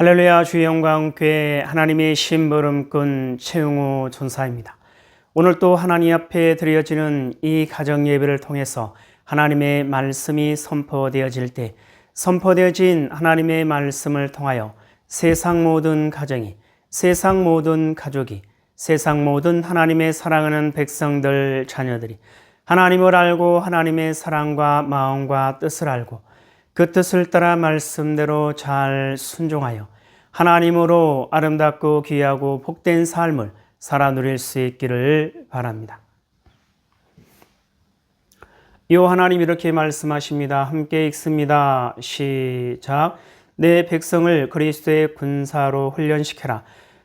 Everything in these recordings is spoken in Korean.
할렐루야. 주의 영광 교회 하나님의 심부름꾼 최용호 전사입니다. 오늘 또 하나님 앞에 드려지는 이 가정 예배를 통해서 하나님의 말씀이 선포되어질 때 선포되어진 하나님의 말씀을 통하여 세상 모든 가정이, 세상 모든 가족이, 세상 모든 하나님의 사랑하는 백성들 자녀들이 하나님을 알고 하나님의 사랑과 마음과 뜻을 알고 그 뜻을 따라 말씀대로 잘 순종하여 하나님으로 아름답고 귀하고 복된 삶을 살아 누릴 수 있기를 바랍니다. 요 하나님 이렇게 말씀하십니다. 함께 읽습니다. 시작. 내 백성을 그리스도의 군사로 훈련시켜라.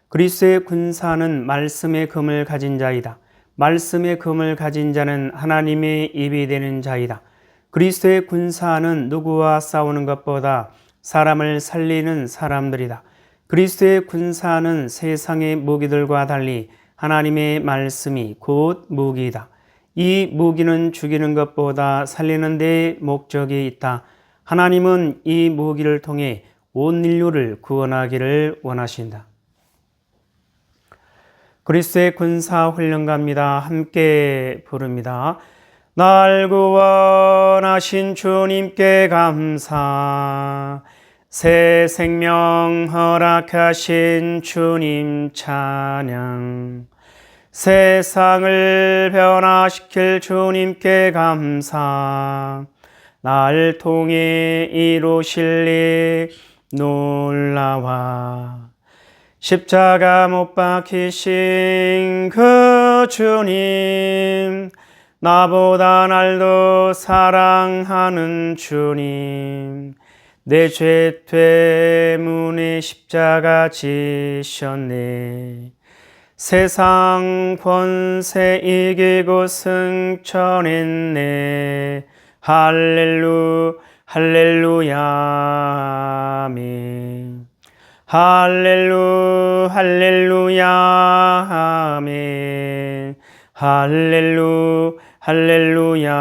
그리스도의 군사는 말씀의 금을 가진 자이다. 말씀의 금을 가진 자는 하나님의 입이 되는 자이다. 그리스도의 군사는 누구와 싸우는 것보다 사람을 살리는 사람들이다. 그리스도의 군사는 세상의 무기들과 달리 하나님의 말씀이 곧 무기이다. 이 무기는 죽이는 것보다 살리는 데 목적이 있다. 하나님은 이 무기를 통해 온 인류를 구원하기를 원하신다. 그리스도의 군사 훈련가입니다. 함께 부릅니다. 날 구원하신 주님께 감사, 새 생명 허락하신 주님 찬양, 세상을 변화시킬 주님께 감사, 날 통해 이루실 일 놀라와, 십자가 못 박히신 그 주님, 나보다 날 더 사랑하는 주님, 내 죄 때문에 십자가 지셨네. 세상 권세 이기고 승천했네. 할렐루야 아멘. 할렐루야 아멘. 할렐루야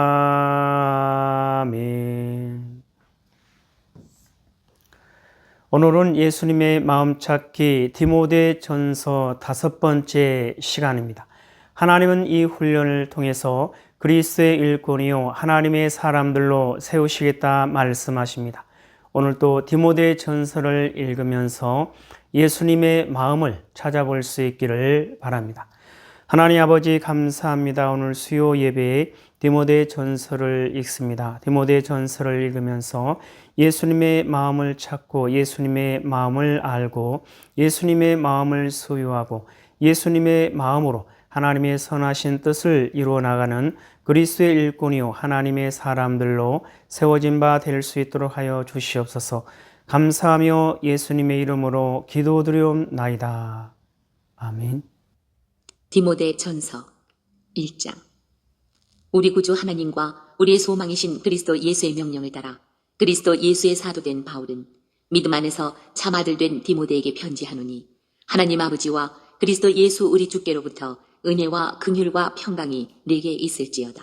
아멘. 오늘은 예수님의 마음 찾기 디모데전서 5번째 시간입니다. 하나님은 이 훈련을 통해서 그리스도의 일꾼이요 하나님의 사람들로 세우시겠다 말씀하십니다. 오늘 또 디모데전서를 읽으면서 예수님의 마음을 찾아볼 수 있기를 바랍니다. 하나님 아버지 감사합니다. 오늘 수요 예배에 디모데전서를 읽습니다. 디모데전서를 읽으면서 예수님의 마음을 찾고 예수님의 마음을 알고 예수님의 마음을 소유하고 예수님의 마음으로 하나님의 선하신 뜻을 이루어 나가는 그리스도의 일꾼이요 하나님의 사람들로 세워진 바 될 수 있도록 하여 주시옵소서. 감사하며 예수님의 이름으로 기도드리옵나이다. 아멘. 디모데전서 1장. 우리 구주 하나님과 우리의 소망이신 그리스도 예수의 명령을 따라 그리스도 예수의 사도된 바울은 믿음 안에서 참 아들 된 디모데에게 편지하노니, 하나님 아버지와 그리스도 예수 우리 주께로부터 은혜와 긍휼과 평강이 네게 있을지어다.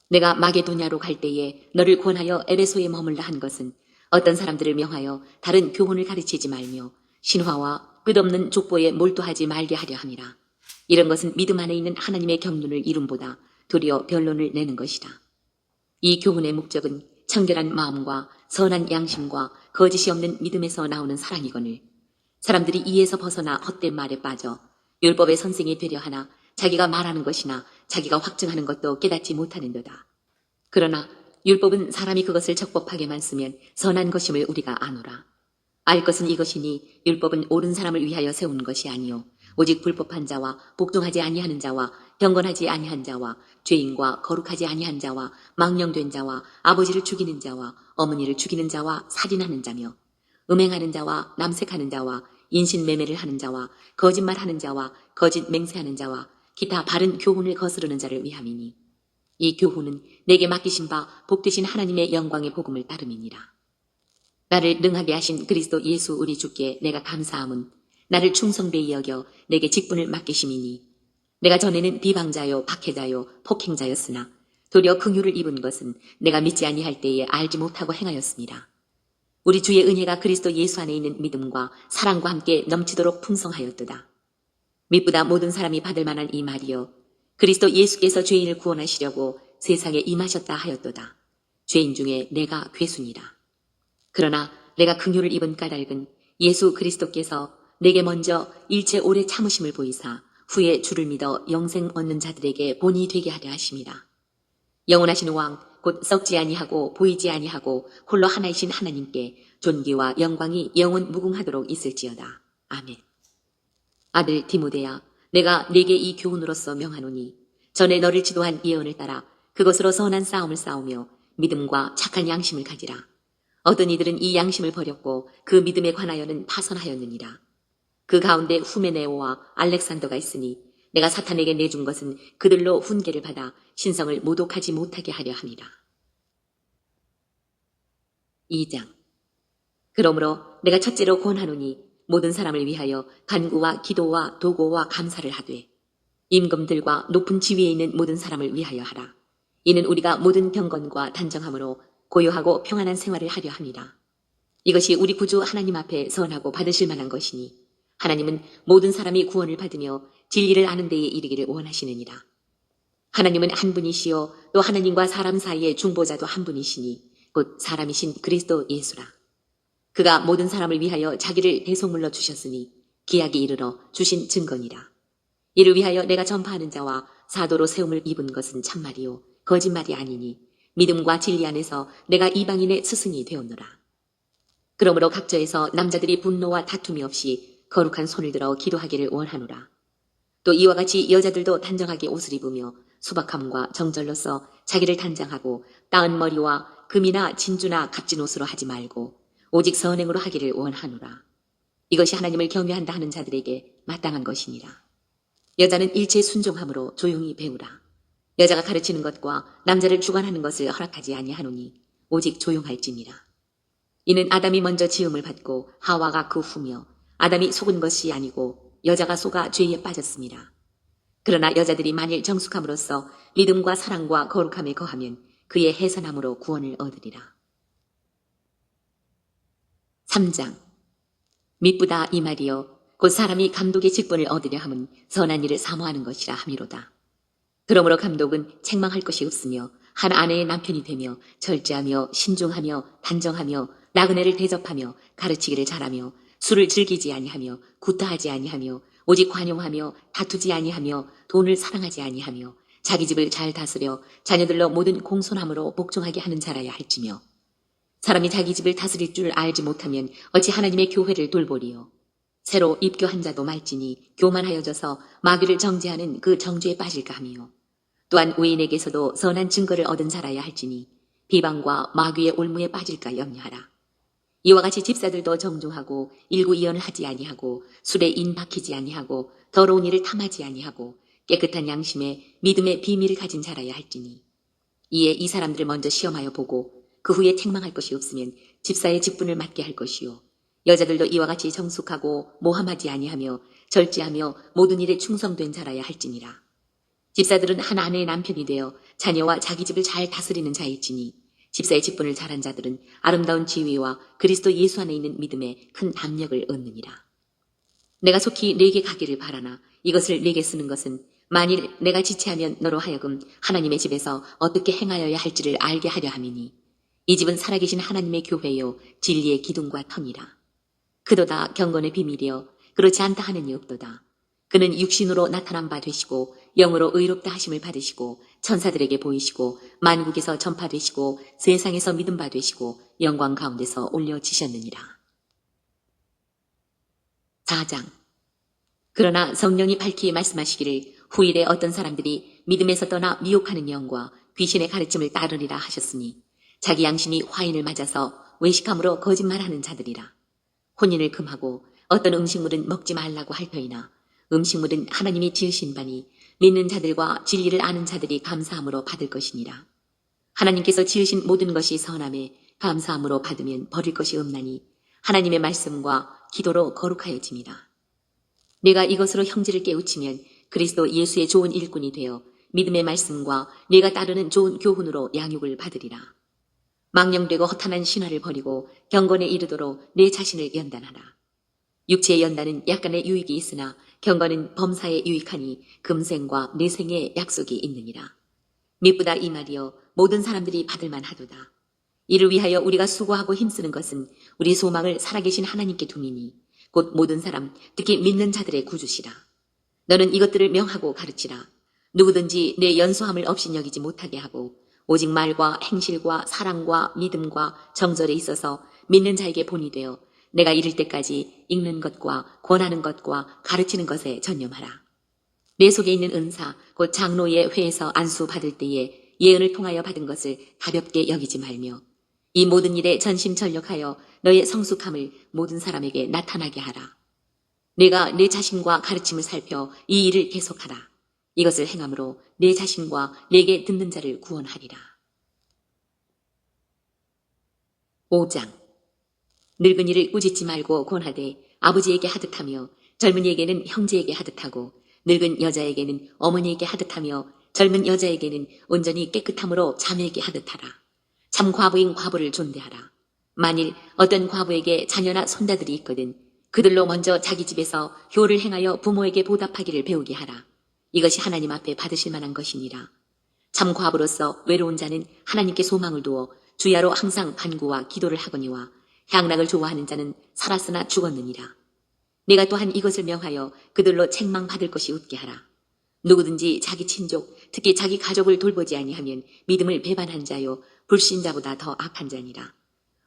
내가 마게도냐로 갈 때에 너를 권하여 에베소에 머물라 한 것은 어떤 사람들을 명하여 다른 교훈을 가르치지 말며 신화와 끝없는 족보에 몰두하지 말게 하려 함이라. 이런 것은 믿음 안에 있는 하나님의 경륜을 이룸보다 도리어 변론을 내는 것이다. 이 교훈의 목적은 청결한 마음과 선한 양심과 거짓이 없는 믿음에서 나오는 사랑이거늘, 사람들이 이에서 벗어나 헛된 말에 빠져 율법의 선생이 되려 하나 자기가 말하는 것이나 자기가 확증하는 것도 깨닫지 못하는도다. 그러나 율법은 사람이 그것을 적법하게만 쓰면 선한 것임을 우리가 아노라. 알 것은 이것이니 율법은 옳은 사람을 위하여 세운 것이 아니요 오직 불법한 자와 복종하지 아니하는 자와 경건하지 아니한 자와 죄인과 거룩하지 아니한 자와 망령된 자와 아버지를 죽이는 자와 어머니를 죽이는 자와 살인하는 자며 음행하는 자와 남색하는 자와 인신매매를 하는 자와 거짓말하는 자와 거짓 맹세하는 자와 기타 바른 교훈을 거스르는 자를 위함이니, 이 교훈은 내게 맡기신 바 복되신 하나님의 영광의 복음을 따름이니라. 나를 능하게 하신 그리스도 예수 우리 주께 내가 감사함은 나를 충성되이 여겨 내게 직분을 맡기심이니, 내가 전에는 비방자요 박해자요 폭행자였으나 도리어 긍휼을 입은 것은 내가 믿지 아니할 때에 알지 못하고 행하였습니다. 우리 주의 은혜가 그리스도 예수 안에 있는 믿음과 사랑과 함께 넘치도록 풍성하였도다. 믿보다 모든 사람이 받을 만한 이 말이여, 그리스도 예수께서 죄인을 구원하시려고 세상에 임하셨다 하였도다. 죄인 중에 내가 괴순이라. 그러나 내가 긍휼을 입은 까닭은 예수 그리스도께서 내게 먼저 일체 오래 참으심을 보이사 후에 주를 믿어 영생 얻는 자들에게 본이 되게 하려 하심이라. 영원하신 왕 곧 썩지 아니하고 보이지 아니하고 홀로 하나이신 하나님께 존귀와 영광이 영원 무궁하도록 있을지어다. 아멘. 아들 디모데야, 내가 네게 이 교훈으로서 명하노니 전에 너를 지도한 예언을 따라 그것으로 선한 싸움을 싸우며 믿음과 착한 양심을 가지라. 어떤 이들은 이 양심을 버렸고 그 믿음에 관하여는 파선하였느니라. 그 가운데 후메네오와 알렉산더가 있으니 내가 사탄에게 내준 것은 그들로 훈계를 받아 신성을 모독하지 못하게 하려 함이라. 2장. 그러므로 내가 첫째로 권하노니 모든 사람을 위하여 간구와 기도와 도고와 감사를 하되 임금들과 높은 지위에 있는 모든 사람을 위하여 하라. 이는 우리가 모든 경건과 단정함으로 고요하고 평안한 생활을 하려 함이라. 이것이 우리 구주 하나님 앞에 선하고 받으실 만한 것이니 하나님은 모든 사람이 구원을 받으며 진리를 아는 데에 이르기를 원하시느니라. 하나님은 한 분이시요 또 하나님과 사람 사이의 중보자도 한 분이시니 곧 사람이신 그리스도 예수라. 그가 모든 사람을 위하여 자기를 대속물로 주셨으니 기약이 이르러 주신 증거니라. 이를 위하여 내가 전파하는 자와 사도로 세움을 입은 것은 참말이요 거짓말이 아니니 믿음과 진리 안에서 내가 이방인의 스승이 되었노라. 그러므로 각처에서 남자들이 분노와 다툼이 없이 거룩한 손을 들어 기도하기를 원하노라. 또 이와 같이 여자들도 단정하게 옷을 입으며 수박함과 정절로서 자기를 단장하고 따은 머리와 금이나 진주나 값진 옷으로 하지 말고 오직 선행으로 하기를 원하노라. 이것이 하나님을 경외한다 하는 자들에게 마땅한 것이니라. 여자는 일체 순종함으로 조용히 배우라. 여자가 가르치는 것과 남자를 주관하는 것을 허락하지 아니하노니 오직 조용할지니라. 이는 아담이 먼저 지음을 받고 하와가 그 후며 아담이 속은 것이 아니고 여자가 속아 죄에 빠졌습니다. 그러나 여자들이 만일 정숙함으로써 믿음과 사랑과 거룩함에 거하면 그의 해선함으로 구원을 얻으리라. 3장. 미쁘다 이 말이여 곧 사람이 감독의 직분을 얻으려 함은 선한 일을 사모하는 것이라 함이로다. 그러므로 감독은 책망할 것이 없으며 한 아내의 남편이 되며 절제하며 신중하며 단정하며 나그네를 대접하며 가르치기를 잘하며 술을 즐기지 아니하며 구타하지 아니하며 오직 관용하며 다투지 아니하며 돈을 사랑하지 아니하며 자기 집을 잘 다스려 자녀들로 모든 공손함으로 복종하게 하는 자라야 할지며 사람이 자기 집을 다스릴 줄 알지 못하면 어찌 하나님의 교회를 돌보리요. 새로 입교한 자도 말지니 교만하여져서 마귀를 정죄하는 그 정죄에 빠질까 하며 또한 외인에게서도 선한 증거를 얻은 자라야 할지니 비방과 마귀의 올무에 빠질까 염려하라. 이와 같이 집사들도 정중하고 일구이연을 하지 아니하고 술에 인박히지 아니하고 더러운 일을 탐하지 아니하고 깨끗한 양심에 믿음의 비밀을 가진 자라야 할지니 이에 이 사람들을 먼저 시험하여 보고 그 후에 책망할 것이 없으면 집사의 직분을 맡게 할 것이요 여자들도 이와 같이 정숙하고 모함하지 아니하며 절제하며 모든 일에 충성된 자라야 할지니라. 집사들은 한 아내의 남편이 되어 자녀와 자기 집을 잘 다스리는 자일지니 집사의 직분을 잘한 자들은 아름다운 지위와 그리스도 예수 안에 있는 믿음에 큰 담력을 얻느니라. 내가 속히 네게 가기를 바라나 이것을 네게 쓰는 것은 만일 내가 지체하면 너로 하여금 하나님의 집에서 어떻게 행하여야 할지를 알게 하려 함이니 이 집은 살아계신 하나님의 교회요 진리의 기둥과 터니라. 그도다 경건의 비밀이여 그렇지 않다 하는 이 없도다. 그는 육신으로 나타난 바 되시고 영으로 의롭다 하심을 받으시고 천사들에게 보이시고 만국에서 전파되시고 세상에서 믿음 바 되시고 영광 가운데서 올려지셨느니라. 4장. 그러나 성령이 밝히 말씀하시기를 후일에 어떤 사람들이 믿음에서 떠나 미혹하는 영과 귀신의 가르침을 따르리라 하셨으니 자기 양심이 화인을 맞아서 외식함으로 거짓말하는 자들이라. 혼인을 금하고 어떤 음식물은 먹지 말라고 할 터이나 음식물은 하나님이 지으신 바니 믿는 자들과 진리를 아는 자들이 감사함으로 받을 것이니라. 하나님께서 지으신 모든 것이 선함에 감사함으로 받으면 버릴 것이 없나니 하나님의 말씀과 기도로 거룩하여짐이라. 네가 이것으로 형제를 깨우치면 그리스도 예수의 좋은 일꾼이 되어 믿음의 말씀과 네가 따르는 좋은 교훈으로 양육을 받으리라. 망령되고 허탄한 신화를 버리고 경건에 이르도록 내 자신을 연단하라. 육체의 연단은 약간의 유익이 있으나 경건은 범사에 유익하니 금생과 내생의 약속이 있느니라. 미쁘다 이 말이여 모든 사람들이 받을만 하도다. 이를 위하여 우리가 수고하고 힘쓰는 것은 우리 소망을 살아계신 하나님께 둠이니 곧 모든 사람 특히 믿는 자들의 구주시라. 너는 이것들을 명하고 가르치라. 누구든지 내 연소함을 없이 여기지 못하게 하고 오직 말과 행실과 사랑과 믿음과 정절에 있어서 믿는 자에게 본이 되어 내가 이를 때까지 읽는 것과 권하는 것과 가르치는 것에 전념하라. 내 속에 있는 은사 곧 장로의 회에서 안수 받을 때에 예언을 통하여 받은 것을 가볍게 여기지 말며 이 모든 일에 전심전력하여 너의 성숙함을 모든 사람에게 나타나게 하라. 내가 내 자신과 가르침을 살펴 이 일을 계속하라. 이것을 행함으로 내 자신과 내게 듣는 자를 구원하리라. 5장 늙은이를 꾸짖지 말고 권하되 아버지에게 하듯하며 젊은이에게는 형제에게 하듯하고 늙은 여자에게는 어머니에게 하듯하며 젊은 여자에게는 온전히 깨끗함으로 자매에게 하듯하라. 참 과부인 과부를 존대하라. 만일 어떤 과부에게 자녀나 손자들이 있거든 그들로 먼저 자기 집에서 효를 행하여 부모에게 보답하기를 배우게 하라. 이것이 하나님 앞에 받으실 만한 것이니라. 참 과부로서 외로운 자는 하나님께 소망을 두어 주야로 항상 간구와 기도를 하거니와 향락을 좋아하는 자는 살았으나 죽었느니라. 내가 또한 이것을 명하여 그들로 책망받을 것이 웃게 하라. 누구든지 자기 친족, 특히 자기 가족을 돌보지 아니하면 믿음을 배반한 자요 불신자보다 더 악한 자니라.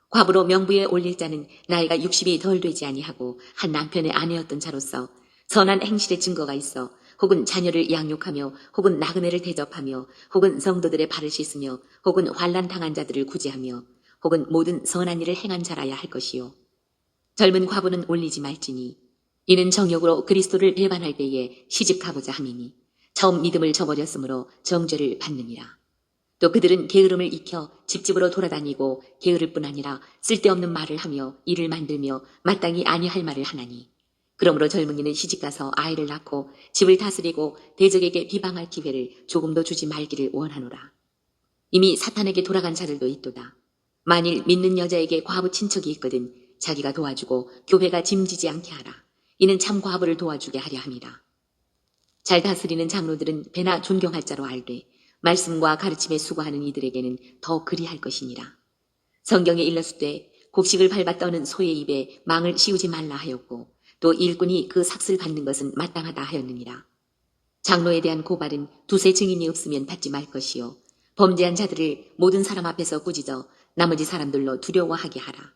과부로 명부에 올릴 자는 나이가 60이 덜 되지 아니하고 한 남편의 아내였던 자로서 선한 행실의 증거가 있어 혹은 자녀를 양육하며 혹은 나그네를 대접하며 혹은 성도들의 발을 씻으며 혹은 환난 당한 자들을 구제하며 혹은 모든 선한 일을 행한 자라야 할 것이요. 젊은 과부는 올리지 말지니 이는 정욕으로 그리스도를 배반할 때에 시집가고자 함이니 처음 믿음을 저버렸으므로 정죄를 받느니라. 또 그들은 게으름을 익혀 집집으로 돌아다니고 게으를 뿐 아니라 쓸데없는 말을 하며 일을 만들며 마땅히 아니할 말을 하나니 그러므로 젊은이는 시집가서 아이를 낳고 집을 다스리고 대적에게 비방할 기회를 조금도 주지 말기를 원하노라. 이미 사탄에게 돌아간 자들도 있도다. 만일 믿는 여자에게 과부 친척이 있거든 자기가 도와주고 교회가 짐지지 않게 하라. 이는 참 과부를 도와주게 하려 함이라. 잘 다스리는 장로들은 배나 존경할 자로 알되 말씀과 가르침에 수고하는 이들에게는 더 그리할 것이니라. 성경에 일렀으되 곡식을 밟아 떠는 소의 입에 망을 씌우지 말라 하였고 또 일꾼이 그 삭슬 받는 것은 마땅하다 하였느니라. 장로에 대한 고발은 두세 증인이 없으면 받지 말 것이요 범죄한 자들을 모든 사람 앞에서 꾸짖어 나머지 사람들로 두려워하게 하라.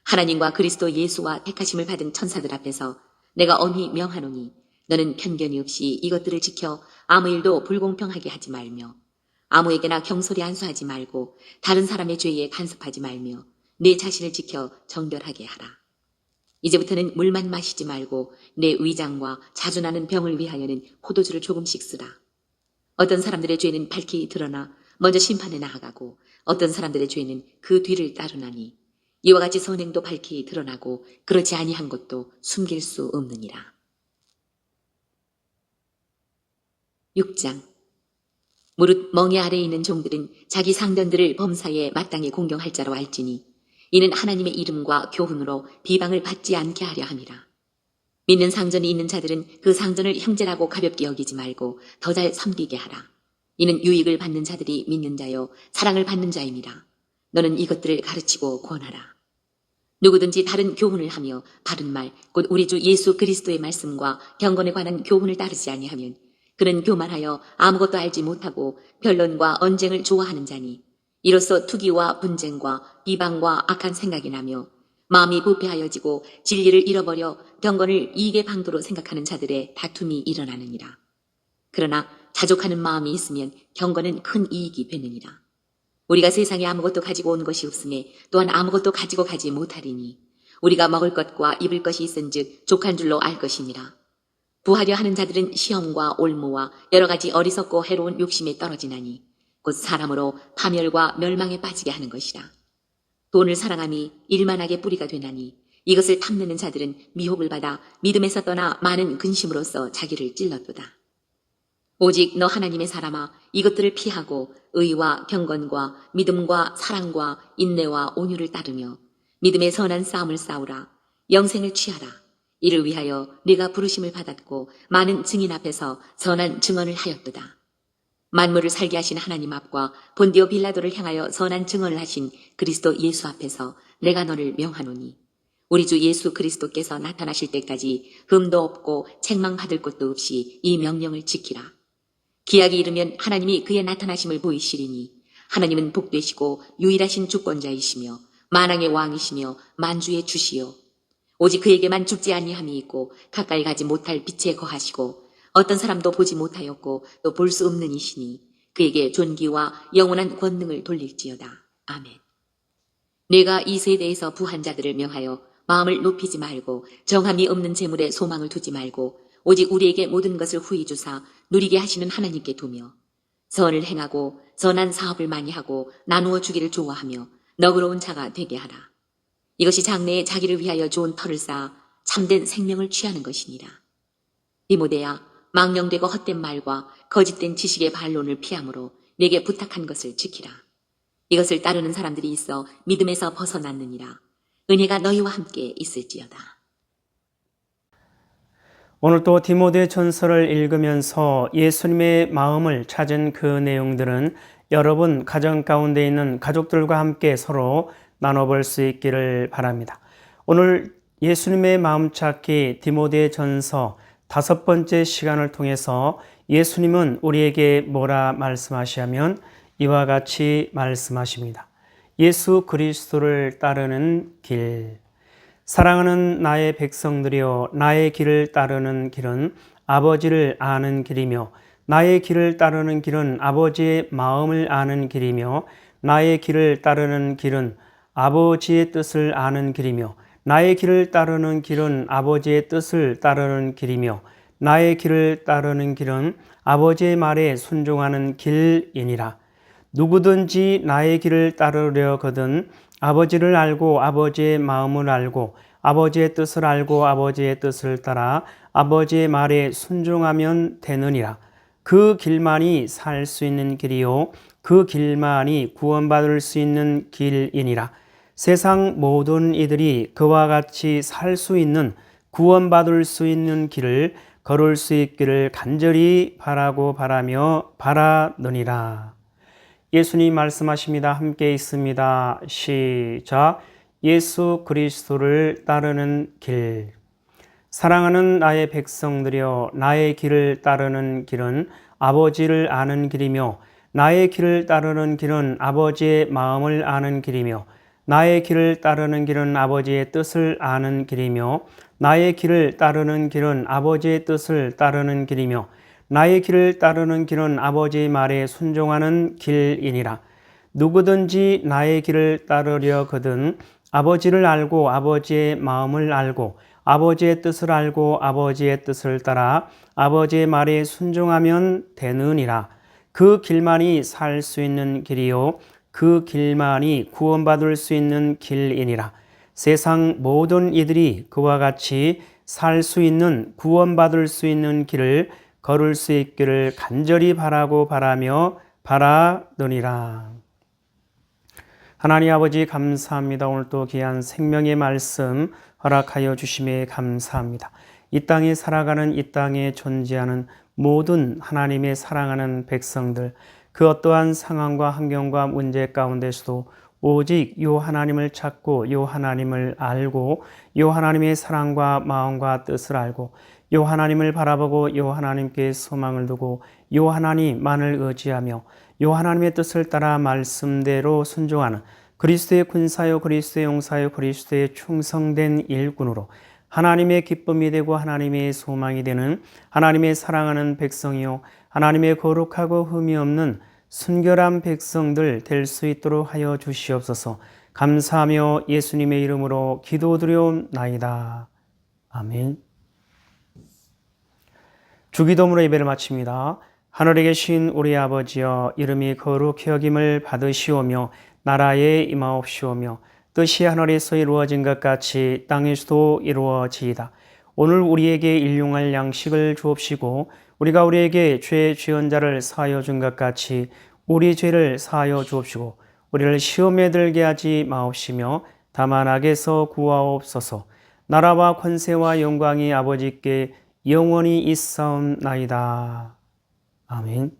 하나님과 그리스도 예수와 택하심을 받은 천사들 앞에서 내가 엄히 명하노니 너는 편견이 없이 이것들을 지켜 아무 일도 불공평하게 하지 말며 아무에게나 경솔히 안수하지 말고 다른 사람의 죄에 간섭하지 말며 내 자신을 지켜 정결하게 하라. 이제부터는 물만 마시지 말고 내 위장과 자주 나는 병을 위하여는 포도주를 조금씩 쓰라. 어떤 사람들의 죄는 밝히 드러나 먼저 심판에 나아가고 어떤 사람들의 죄는 그 뒤를 따르나니 이와 같이 선행도 밝히 드러나고 그렇지 아니한 것도 숨길 수 없느니라. 6장 무릇 멍에 아래에 있는 종들은 자기 상전들을 범사에 마땅히 공경할 자로 알지니 이는 하나님의 이름과 교훈으로 비방을 받지 않게 하려 함이라. 믿는 상전이 있는 자들은 그 상전을 형제라고 가볍게 여기지 말고 더 잘 섬기게 하라. 이는 유익을 받는 자들이 믿는 자요 사랑을 받는 자임이라. 너는 이것들을 가르치고 권하라. 누구든지 다른 교훈을 하며 바른 말 곧 우리 주 예수 그리스도의 말씀과 경건에 관한 교훈을 따르지 아니하면 그는 교만하여 아무것도 알지 못하고 변론과 언쟁을 좋아하는 자니 이로써 투기와 분쟁과 비방과 악한 생각이 나며 마음이 부패하여지고 진리를 잃어버려 경건을 이익의 방도로 생각하는 자들의 다툼이 일어나느니라. 그러나 자족하는 마음이 있으면 경건은 큰 이익이 되느니라. 우리가 세상에 아무것도 가지고 온 것이 없으니 또한 아무것도 가지고 가지 못하리니 우리가 먹을 것과 입을 것이 있은즉 족한 줄로 알 것이니라. 부하려 하는 자들은 시험과 올무와 여러 가지 어리석고 해로운 욕심에 떨어지나니 곧 사람으로 파멸과 멸망에 빠지게 하는 것이라. 돈을 사랑함이 일만하게 뿌리가 되나니 이것을 탐내는 자들은 미혹을 받아 믿음에서 떠나 많은 근심으로써 자기를 찔렀도다. 오직 너 하나님의 사람아 이것들을 피하고 의와 경건과 믿음과 사랑과 인내와 온유를 따르며 믿음의 선한 싸움을 싸우라. 영생을 취하라. 이를 위하여 네가 부르심을 받았고 많은 증인 앞에서 선한 증언을 하였도다. 만물을 살게 하신 하나님 앞과 본디오 빌라도를 향하여 선한 증언을 하신 그리스도 예수 앞에서 내가 너를 명하노니 우리 주 예수 그리스도께서 나타나실 때까지 흠도 없고 책망받을 것도 없이 이 명령을 지키라. 기약이 이르면 하나님이 그의 나타나심을 보이시리니 하나님은 복되시고 유일하신 주권자이시며 만왕의 왕이시며 만주의 주시요 오직 그에게만 죽지 아니함이 있고 가까이 가지 못할 빛에 거하시고 어떤 사람도 보지 못하였고 또 볼 수 없는 이시니 그에게 존귀와 영원한 권능을 돌릴지어다. 아멘. 내가 이 세대에서 부한 자들을 명하여 마음을 높이지 말고 정함이 없는 재물에 소망을 두지 말고 오직 우리에게 모든 것을 후히 주사 누리게 하시는 하나님께 두며 선을 행하고 선한 사업을 많이 하고 나누어 주기를 좋아하며 너그러운 자가 되게 하라. 이것이 장래에 자기를 위하여 좋은 터를 쌓아 참된 생명을 취하는 것이니라. 디모데야, 망령되고 헛된 말과 거짓된 지식의 반론을 피함으로 내게 부탁한 것을 지키라. 이것을 따르는 사람들이 있어 믿음에서 벗어났느니라. 은혜가 너희와 함께 있을지어다. 오늘 또 디모데 전서를 읽으면서 예수님의 마음을 찾은 그 내용들은 여러분 가정 가운데 있는 가족들과 함께 서로 나눠볼 수 있기를 바랍니다. 오늘 예수님의 마음 찾기 디모데 전서 5번째 시간을 통해서 예수님은 우리에게 뭐라 말씀하시냐면 이와 같이 말씀하십니다. 예수 그리스도를 따르는 길. 사랑하는 나의 백성들이여, 나의 길을 따르는 길은 아버지를 아는 길이며 나의 길을 따르는 길은 아버지의 마음을 아는 길이며 나의 길을 따르는 길은 아버지의 뜻을 아는 길이며 나의 길을 따르는 길은 아버지의 뜻을 따르는 길이며 나의 길을 따르는 길은 아버지의 말에 순종하는 길이니라. 누구든지 나의 길을 따르려거든 아버지를 알고 아버지의 마음을 알고 아버지의 뜻을 알고 아버지의 뜻을 따라 아버지의 말에 순종하면 되느니라. 그 길만이 살 수 있는 길이요 그 길만이 구원받을 수 있는 길이니라. 세상 모든 이들이 그와 같이 살 수 있는 구원받을 수 있는 길을 걸을 수 있기를 간절히 바라고 바라며 바라느니라. 예수님 말씀하십니다. 함께 있습니다. 시작. 예수 그리스도를 따르는 길. 사랑하는 나의 백성들이여, 나의 길을 따르는 길은 아버지를 아는 길이며 나의 길을 따르는 길은 아버지의 마음을 아는 길이며 나의 길을 따르는 길은 아버지의 뜻을 아는 길이며 나의 길을 따르는 길은 아버지의 뜻을 따르는 길이며 나의 길을 따르는 길은 아버지의 말에 순종하는 길이니라. 누구든지 나의 길을 따르려거든 아버지를 알고 아버지의 마음을 알고 아버지의 뜻을 알고 아버지의 뜻을 따라 아버지의 말에 순종하면 되느니라. 그 길만이 살 수 있는 길이요 그 길만이 구원받을 수 있는 길이니라. 세상 모든 이들이 그와 같이 살 수 있는 구원받을 수 있는 길을 걸을 수 있기를 간절히 바라고 바라며 바라느니라. 하나님 아버지 감사합니다. 오늘 또 귀한 생명의 말씀 허락하여 주심에 감사합니다. 이 땅에 살아가는 이 땅에 존재하는 모든 하나님의 사랑하는 백성들, 그 어떠한 상황과 환경과 문제 가운데서도 오직 요 하나님을 찾고 요 하나님을 알고 요 하나님의 사랑과 마음과 뜻을 알고 요 하나님을 바라보고 요 하나님께 소망을 두고 요 하나님만을 의지하며 요 하나님의 뜻을 따라 말씀대로 순종하는 그리스도의 군사요 그리스도의 용사요 그리스도의 충성된 일꾼으로 하나님의 기쁨이 되고 하나님의 소망이 되는 하나님의 사랑하는 백성이요 하나님의 거룩하고 흠이 없는 순결한 백성들 될 수 있도록 하여 주시옵소서. 감사하며 예수님의 이름으로 기도드려옵나이다. 아멘. 주기도문으로 예배를 마칩니다. 하늘에 계신 우리 아버지여, 이름이 거룩히 여김을 받으시오며 나라에 임하옵시오며 뜻이 하늘에서 이루어진 것 같이 땅에서도 이루어지이다. 오늘 우리에게 일용할 양식을 주옵시고 우리가 우리에게 죄 지은 자를 사하여 준 것 같이 우리 죄를 사하여 주옵시고 우리를 시험에 들게 하지 마옵시며 다만 악에서 구하옵소서. 나라와 권세와 영광이 아버지께 영원히 있사옵나이다. 아멘.